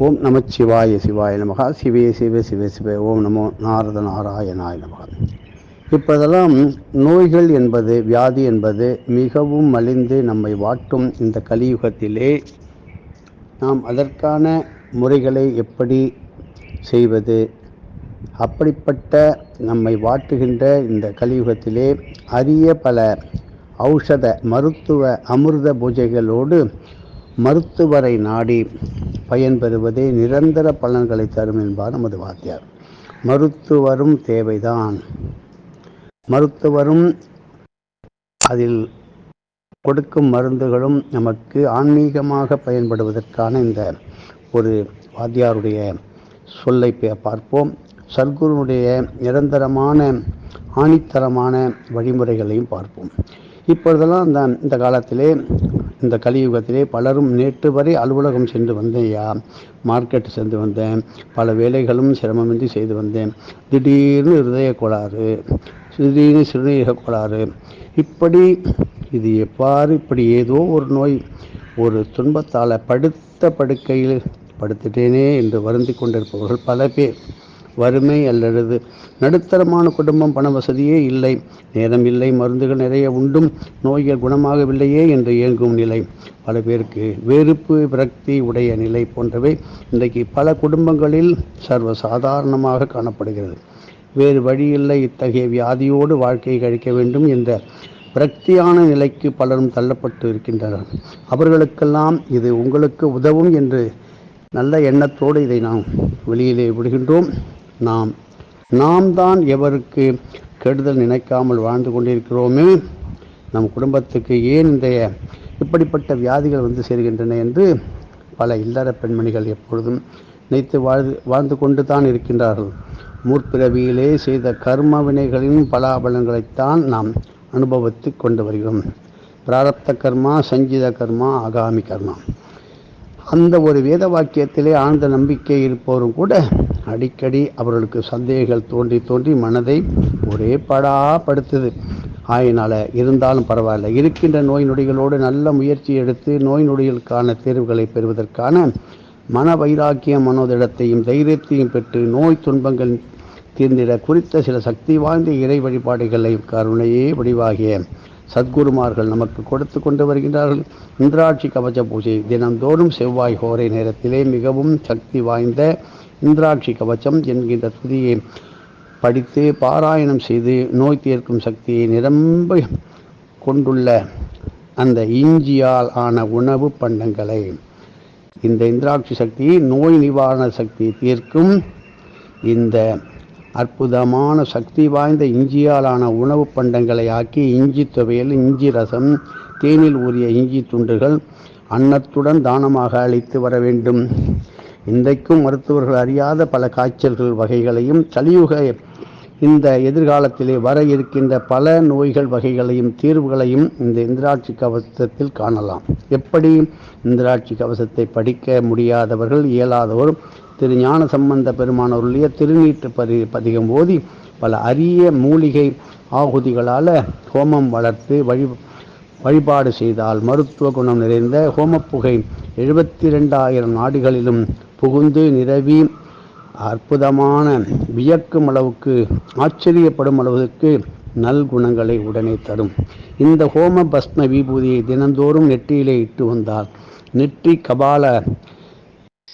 ஓம் நமச்சிவாய சிவாய நமகா. சிவே சிவ சிவ சிவ. ஓம் நமோ நாரத நாராயணாய நமகா. இப்போதெல்லாம் நோய்கள் என்பது, வியாதி என்பது மிகவும் மலிந்து நம்மை வாட்டும் இந்த கலியுகத்திலே நாம் அதற்கான முறைகளை எப்படி செய்வது? அப்படிப்பட்ட நம்மை வாட்டுகின்ற இந்த கலியுகத்திலே அரிய பல ஔஷத மருத்துவ அமிர்த பூஜைகளோடு மருத்துவரை நாடி பயன்பெறுவதே நிரந்தர பலன்களை தரும் என்பார் நமது வாத்தியார். மருத்துவரும் தேவைதான். மருத்துவரும் அதில் கொடுக்கும் மருந்துகளும் நமக்கு ஆன்மீகமாக பயன்படுவதற்கான இந்த ஒரு வாத்தியாருடைய சொல்லை பார்ப்போம். சத்குருனுடைய நிரந்தரமான ஆணித்தரமான வழிமுறைகளையும் பார்ப்போம். இப்பொழுதெல்லாம் இந்த காலத்திலே, இந்த கலியுகத்திலே பலரும் நேற்று வரை அலுவலகம் சென்று வந்தேன், மார்க்கெட் சென்று வந்தேன், பல வேலைகளும் சிரமமின்றி செய்து வந்தேன், திடீர்னு இருதய கோளாறு, திடீர்னு சிறுநீரக கோளாறு, இப்படி இது எவ்வாறு இப்படி ஏதோ ஒரு நோய், ஒரு துன்பத்தால் படுத்த படுக்கையில் படுத்துட்டேனே என்று வருந்தி கொண்டிருப்பவர்கள் பல பேர். வறுமை அல்லது நடுத்தரமான குடும்பம், பண வசதியே இல்லை, நேரம் இல்லை, மருந்துகள் நிறைய உண்டும் நோய்கள் குணமாகவில்லையே என்று இயங்கும் நிலை, பல பேருக்கு வெறுப்பு விரக்தி உடைய நிலை போன்றவை இன்றைக்கு பல குடும்பங்களில் சர்வசாதாரணமாக காணப்படுகிறது. வேறு வழியில்லை, இத்தகைய வியாதியோடு வாழ்க்கையை கழிக்க வேண்டும் என்ற விரக்தியான நிலைக்கு பலரும் தள்ளப்பட்டு இருக்கின்றனர். அவர்களுக்கெல்லாம் இது உங்களுக்கு உதவும் என்று நல்ல எண்ணத்தோடு இதை நாம் வெளியிலே விடுகின்றோம். நாம் தான் எவருக்கு கெடுதல் நினைக்காமல் வாழ்ந்து கொண்டிருக்கிறோமே, நம் குடும்பத்துக்கு ஏன் இந்த இப்படிப்பட்ட வியாதிகள் வந்து சேர்கின்றன என்று பல இல்லற பெண்மணிகள் எப்பொழுதும் நினைத்து வாழ்ந்து கொண்டு தான் இருக்கின்றார்கள். முற்பிறவியிலே செய்த கர்ம வினைகளின் பலாபலங்களைத்தான் நாம் அனுபவித்து கொண்டு வருகிறோம். பிராரப்த கர்மா, சஞ்சித கர்மா, ஆகாமி கர்மா. அந்த ஒரு வேத வாக்கியத்திலே ஆழ்ந்த நம்பிக்கை இருப்பவரும் கூட அடிக்கடி அவர்களுக்கு சந்தேகங்கள் தோன்றி மனதை ஒரே படுத்துது. ஆயினால இருந்தாலும் பரவாயில்ல, இருக்கின்ற நோய் நொடிகளோடு நல்ல முயற்சி எடுத்து நோய் நொடிகளுக்கான தேர்வுகளை பெறுவதற்கான மன வைராக்கியம், மனோதிடத்தையும் தைரியத்தையும் பெற்று நோய் துன்பங்கள் தீர்ந்திட குறித்த சில சக்தி வாய்ந்த இறை வழிபாடுகளை கருணையே வடிவாகிய சத்குருமார்கள் நமக்கு கொடுத்து கொண்டு வருகின்றார்கள். இந்திராட்சி கவச பூஜை தினந்தோறும் செவ்வாய் ஹோரை நேரத்திலே மிகவும் சக்தி வாய்ந்த இந்திராட்சி கவசம் என்கின்ற துதியை படித்து பாராயணம் செய்து நோய் தீர்க்கும் சக்தியை நிரம்ப கொண்டுள்ள அந்த இஞ்சியால் ஆன உணவு பண்டங்களை, இந்த இந்திராட்சி சக்தி நோய் நிவாரண சக்தி தீர்க்கும் இந்த அற்புதமான சக்தி வாய்ந்த இஞ்சியாலான உணவு பண்டங்களை ஆக்கி இஞ்சி துவையல், இஞ்சி ரசம், தேனில் ஊறிய இஞ்சி துண்டுகள் அன்னத்துடன் தானமாக அளித்து வர வேண்டும். இன்றைக்கும் மருத்துவர்கள் அறியாத பல காய்ச்சல்கள் வகைகளையும், கலியுக இந்த எதிர்காலத்திலே வர இருக்கின்ற பல நோய்கள் வகைகளையும் தீர்வுகளையும் இந்த இந்திராட்சி கவசத்தில் காணலாம். எப்படி? இந்திராட்சி கவசத்தை படிக்க முடியாதவர்கள், இயலாதவர் திரு ஞான சம்பந்த பெருமானவருடைய திருநீற்று பதிகம் ஓதி பல அரிய மூலிகை ஆகுதிகளால் ஹோமம் வளர்த்து வழிபாடு செய்தால் மருத்துவ குணம் நிறைந்த ஹோமப்புகை 72,000 நாடுகளிலும் புகுந்து நிரவி அற்புதமான வியக்கும் அளவுக்கு, ஆச்சரியப்படும் அளவுக்கு நல்குணங்களை உடனே தரும். இந்த ஹோம பஸ்ம விபூதியை தினந்தோறும் நெற்றியிலே இட்டு வந்தால் நெற்றி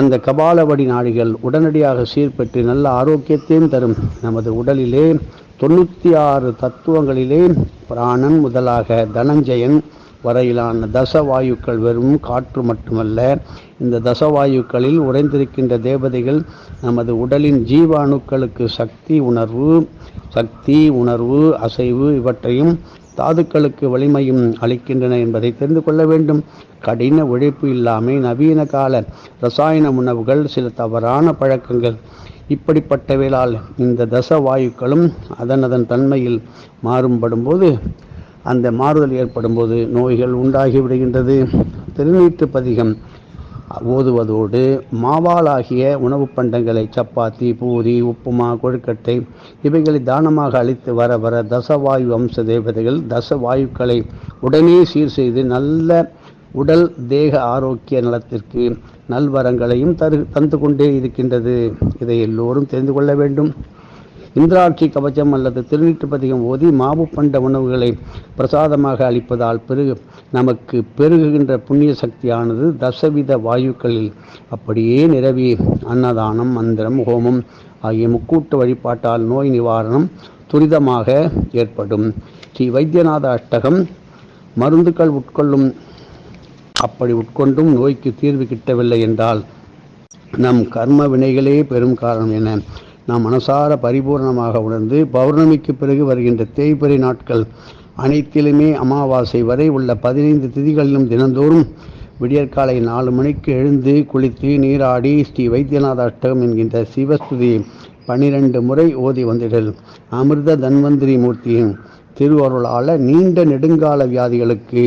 அந்த கபாலவடி நாடிகள் உடனடியாக சீர்பெற்று நல்ல ஆரோக்கியத்தையும் தரும். நமது உடலிலே 96 தத்துவங்களிலே பிராணன் முதலாக தனஞ்சயன் வரையிலான தசவாயுக்கள் வெறும் காற்று மட்டுமல்ல, இந்த தசவாயுக்களில் உறைந்திருக்கின்ற தேவதைகள் நமது உடலின் ஜீவ அணுக்களுக்கு சக்தி உணர்வு அசைவு இவற்றையும் தாதுக்களுக்கு வலிமையும் அளிக்கின்றன என்பதை தெரிந்து கொள்ள வேண்டும். கடின உழைப்பு இல்லாமல் நவீன கால ரசாயன உணவுகள், சில தவறான பழக்கங்கள், இப்படிப்பட்டவைகளால் இந்த தசவாயுக்களும் அதன் தன்மையில் மாறுபடும்போது, அந்த மாறுதல் ஏற்படும்போது நோய்கள் உண்டாகி விடுகின்றது. திருநீற்று பதிகம் ஓதுவதோடு மாவாலாகிய உணவு பண்டங்களை, சப்பாத்தி, பூரி, உப்புமா, கொழுக்கட்டை இவைகளை தானமாக அளித்து வர தசவாயு அம்ச தேவதைகள் தசவாயுக்களை உடனே சீர் செய்து நல்ல உடல் தேக ஆரோக்கிய நலத்திற்கு நல்வரங்களையும் தந்து கொண்டே இருக்கின்றது. இதை எல்லோரும் தெரிந்து கொள்ள வேண்டும். இந்திராட்சி கவச்சம் அல்லது திருநீற்று பதிகம் ஓதி மாவு பண்ட உணவுகளை பிரசாதமாக அளிப்பதால் நமக்கு பெருகுகின்ற புண்ணிய சக்தியானது தசவித வாயுக்களில் அப்படியே நிரவி அன்னதானம், மந்திரம், ஹோமம் ஆகிய முக்கூட்டு வழிபாட்டால் நோய் நிவாரணம் துரிதமாக ஏற்படும். ஸ்ரீ வைத்தியநாத அஷ்டகம் மருந்துகள் அப்படி உட்கொண்டும் நோய்க்கு தீர்வு கிட்டவில்லை என்றால் நம் கர்ம வினைகளே பெரும் காரணம் என நாம் மனசார பரிபூர்ணமாக உணர்ந்து பௌர்ணமிக்கு பிறகு வருகின்ற தேய்பிறை நாட்கள் அனைத்திலுமே அமாவாசை வரை உள்ள 15 திதிகளிலும் தினந்தோறும் விடியற்காலை 4 மணிக்கு எழுந்து குளித்து நீராடி ஸ்ரீ வைத்தியநாத அஷ்டகம் என்கின்ற சிவஸ்துதியை 12 முறை ஓதி வந்திடல் அமிர்த தன்வந்திரி மூர்த்தியின் திருவருளால நீண்ட நெடுங்கால வியாதிகளுக்கு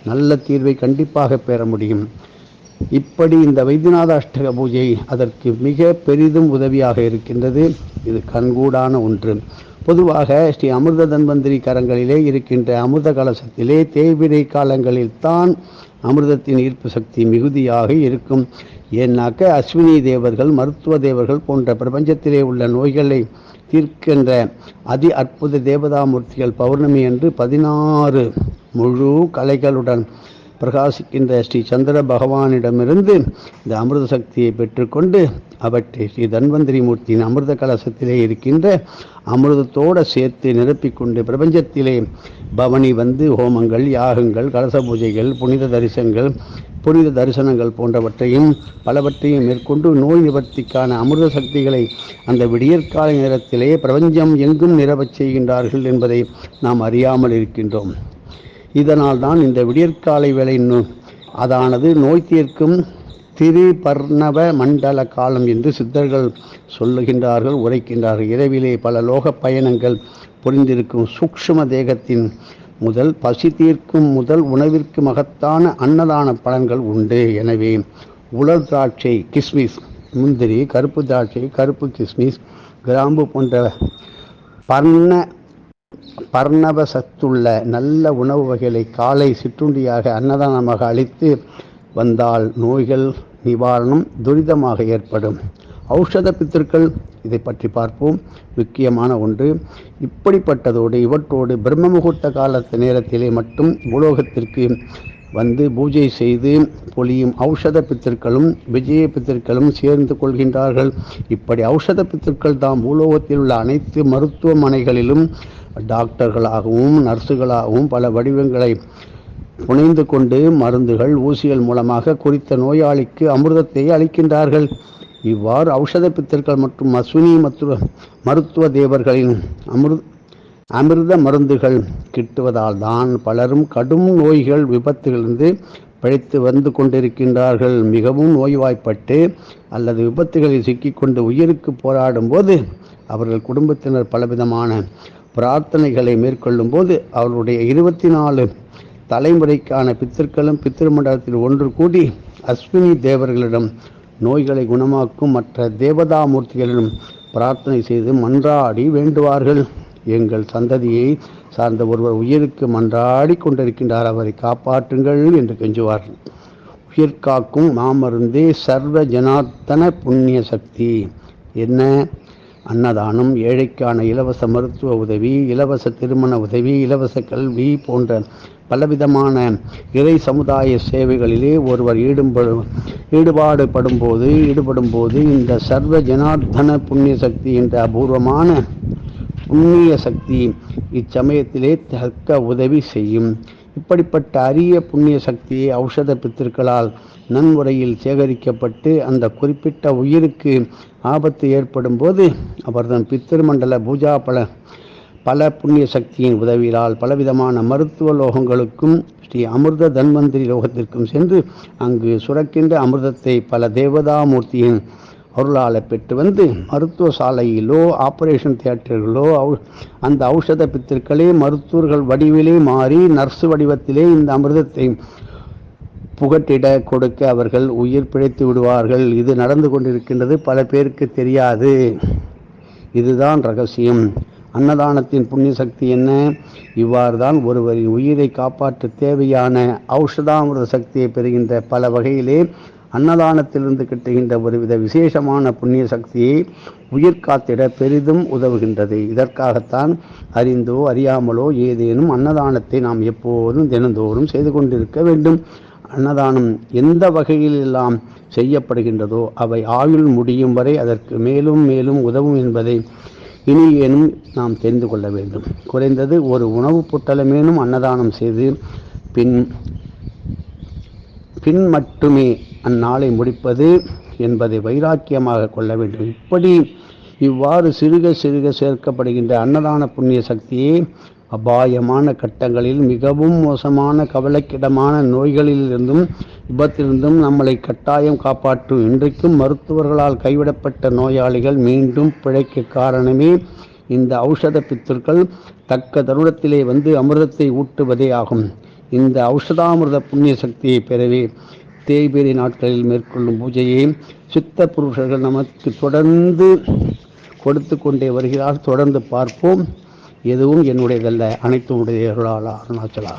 நல்ல தீர்வை கண்டிப்பாக பெற முடியும். இப்படி இந்த வைத்தியநாத அஷ்டக பூஜை அதற்கு மிக பெரிதும் உதவியாக இருக்கின்றது. இது கண்கூடான ஒன்று. பொதுவாக ஸ்ரீ அமிர்த தன்வந்திரி கரங்களிலே இருக்கின்ற அமிர்த கலசத்திலே தேய்பிறை காலங்களில் தான் அமிர்தத்தின் ஈர்ப்பு சக்தி மிகுதியாக இருக்கும். ஏன்னாக்க அஸ்வினி தேவர்கள், மருத்துவ தேவர்கள் போன்ற பிரபஞ்சத்திலே உள்ள நோய்களை தீர்க்கின்ற அதி அற்புத தேவதாமூர்த்திகள் பௌர்ணமி என்று 16 முழு கலைகளுடன் பிரகாசிக்கின்ற ஸ்ரீ சந்திர பகவானிடமிருந்து இந்த அமிர்த சக்தியை பெற்றுக்கொண்டு அவற்றை ஸ்ரீ தன்வந்திரி மூர்த்தியின் அமிர்த கலசத்திலே இருக்கின்ற அமிர்தத்தோடு சேர்த்து நிரப்பிக்கொண்டு பிரபஞ்சத்திலே பவனி வந்து ஹோமங்கள், யாகங்கள், கலச பூஜைகள், புனித தரிசனங்கள் போன்றவற்றையும் பலவற்றையும் மேற்கொண்டு நோய் நிவர்த்திக்கான அமிர்த சக்திகளை அந்த விடியற்காலை நேரத்திலே பிரபஞ்சம் எங்கும் நிரவச் செய்கின்றார்கள் என்பதை நாம் அறியாமல் இருக்கின்றோம். இதனால் தான் இந்த விடியற்காலை வேளை அதானது நோய் தீர்க்கும் திரிபர்ணவ மண்டல காலம் என்று சித்தர்கள் சொல்லுகின்றார்கள், உரைக்கின்றார்கள். இரவிலே பல லோக பயணங்கள் புரிந்திருக்கும் சூக்ஷ்ம தேகத்தின் முதல் பசி தீர்க்கும் முதல் உணவிற்கு மகத்தான அன்னதான பலன்கள் உண்டு. எனவே உலர் திராட்சை, கிஸ்மிஸ், முந்திரி, கருப்பு திராட்சை, கருப்பு கிஸ்மிஸ், கிராம்பு போன்ற பர்ணவ சத்துள்ள நல்ல உணவு வகைகளை காலை சிற்றுண்டியாக அன்னதானமாக அளித்து வந்தால் நோய்கள் நிவாரணம் துரிதமாக ஏற்படும். ஔஷத பித்திருக்கள், இதை பற்றி பார்ப்போம். முக்கியமான ஒன்று. இப்படிப்பட்டதோடு இவற்றோடு பிரம்ம முகூர்த்த காலத்து நேரத்திலே மட்டும் பூலோகத்திற்கு வந்து பூஜை செய்து பொழியும் ஔஷத பித்திருக்களும் விஜய பித்திருக்களும் சேர்ந்து கொள்கின்றார்கள். இப்படி ஔஷத பித்திருக்கள் தான் பூலோகத்தில் உள்ள அனைத்து மருத்துவமனைகளிலும் டாக்டர்களாகவும் நர்ஸுகளாகவும் பல வடிவங்களை புனைந்து கொண்டு மருந்துகள், ஊசிகள் மூலமாக குறித்த நோயாளிக்கு அமிர்தத்தை அளிக்கின்றார்கள். இவ்வாறு ஔஷத பித்தர்கள் மற்றும் அஸ்வினி மருத்துவ தேவர்களின் அமிர்த மருந்துகள் கிட்டுவதால் தான் பலரும் கடும் நோய்கள், விபத்துகளிலிருந்து பிழைத்து வந்து கொண்டிருக்கின்றார்கள். மிகவும் நோய்வாய்ப்பட்டு அல்லது விபத்துகளில் சிக்கிக்கொண்டு உயிருக்கு போராடும் போது அவர்கள் குடும்பத்தினர் பலவிதமான பிரார்த்தனைகளை மேற்கொள்ளும் போது அவர்களுடைய 24 தலைமுறைக்கான பித்தர்களும் பித்திருமண்டலத்தில் ஒன்று கூடி அஸ்வினி தேவர்களிடம் நோய்களை குணமாக்கும் மற்ற தேவதாமூர்த்திகளிடம் பிரார்த்தனை செய்து மன்றாடி வேண்டுவார்கள். எங்கள் சந்ததியை சார்ந்த ஒருவர் உயிருக்கு மன்றாடி கொண்டிருக்கின்றார், அவரை காப்பாற்றுங்கள் என்று கெஞ்சுவார்கள். உயிர் காக்கும் மாமருந்தே சர்வ ஜனார்த்தன புண்ணிய சக்தி. என்ன? அன்னதானம், ஏழைக்கான இலவச மருத்துவ உதவி, இலவச திருமண உதவி, இலவச கல்வி போன்ற பலவிதமான இறை சமுதாய சேவைகளிலே ஒருவர் ஈடுபடும் போது இந்த சர்வ ஜனார்த்தன புண்ணிய சக்தி என்ற அபூர்வமான புண்ணிய சக்தி இச்சமயத்திலே தக்க உதவி செய்யும். இப்படிப்பட்ட அரிய புண்ணிய சக்தியை ஔஷத பித்திருக்களால் நன்முறையில் சேகரிக்கப்பட்டு அந்த குறிப்பிட்ட உயிருக்கு ஆபத்து ஏற்படும் போது அவர்தன் பித்திருமண்டல பூஜா பல புண்ணிய சக்தியின் உதவியால் பலவிதமான மருத்துவ லோகங்களுக்கும் ஸ்ரீ அமிர்த தன்வந்திரி லோகத்திற்கும் சென்று அங்கு சுரக்கின்ற அமிர்தத்தை பல தேவதாமூர்த்தியின் அருளால் பெற்று வந்து மருத்துவ சாலையிலோ ஆபரேஷன் தியேட்டர்களோ அந்த ஔஷத பித்திருக்களே மருத்துவர்கள் வடிவிலே மாறி நர்சு வடிவத்திலே இந்த அமிர்தத்தை புகட்டிட கொடுக்க அவர்கள் உயிர் பிழைத்து விடுவார்கள். இது நடந்து கொண்டிருக்கின்றது, பல பேருக்கு தெரியாது. இதுதான் ரகசியம். அன்னதானத்தின் புண்ணிய சக்தி என்ன? இவ்வாறு தான் ஒருவரின் உயிரை காப்பாற்ற தேவையான ஔஷதாமிருத சக்தியை பெறுகின்ற பல வகையிலே அன்னதானத்திலிருந்து கிட்டுகின்ற ஒருவித விசேஷமான புண்ணிய சக்தியை உயிர் காத்திட பெரிதும் உதவுகின்றது. இதற்காகத்தான் அறிந்தோ அறியாமலோ ஏதேனும் அன்னதானத்தை நாம் எப்போதும் தினந்தோறும் செய்து கொண்டிருக்க வேண்டும். அன்னதானம் எந்த வகையில் எல்லாம் செய்யப்படுகின்றதோ அவை ஆயுள் முடியும் வரை அதற்கு மேலும் மேலும் உதவும் என்பதை இனியேனும் நாம் தெரிந்து கொள்ள வேண்டும். குறைந்தது ஒரு உணவுப் பொட்டலமேனும் அன்னதானம் செய்து பின் மட்டுமே அந்நாளை முடிப்பது என்பதை வைராக்கியமாக கொள்ள வேண்டும். இவ்வாறு சிறுக சிறுக சேர்க்கப்படுகின்ற அன்னதான புண்ணிய சக்தியை அபாயமான கட்டங்களில் மிகவும் மோசமான கவலைக்கிடமான நோய்களிலிருந்தும் விபத்திலிருந்தும் நம்மளை கட்டாயம் காப்பாற்றும். இன்றைக்கும் மருத்துவர்களால் கைவிடப்பட்ட நோயாளிகள் மீண்டும் பிழைக்க காரணமே இந்த ஔஷத பித்துக்கள் தக்க தருணத்திலே வந்து அமிர்தத்தை ஊட்டுவதே ஆகும். இந்த ஔஷதாமிர்த புண்ணிய சக்தியை பெறவே தேய்பிறை நாட்களில் மேற்கொள்ளும் பூஜையை சித்த புருஷர்கள் நமக்கு தொடர்ந்து கொடுத்து கொண்டே வருகிறார். தொடர்ந்து பார்ப்போம். எதுவும் என்னுடையதல்ல, அனைத்தும் உடையவர்களால் அருணாச்சலா.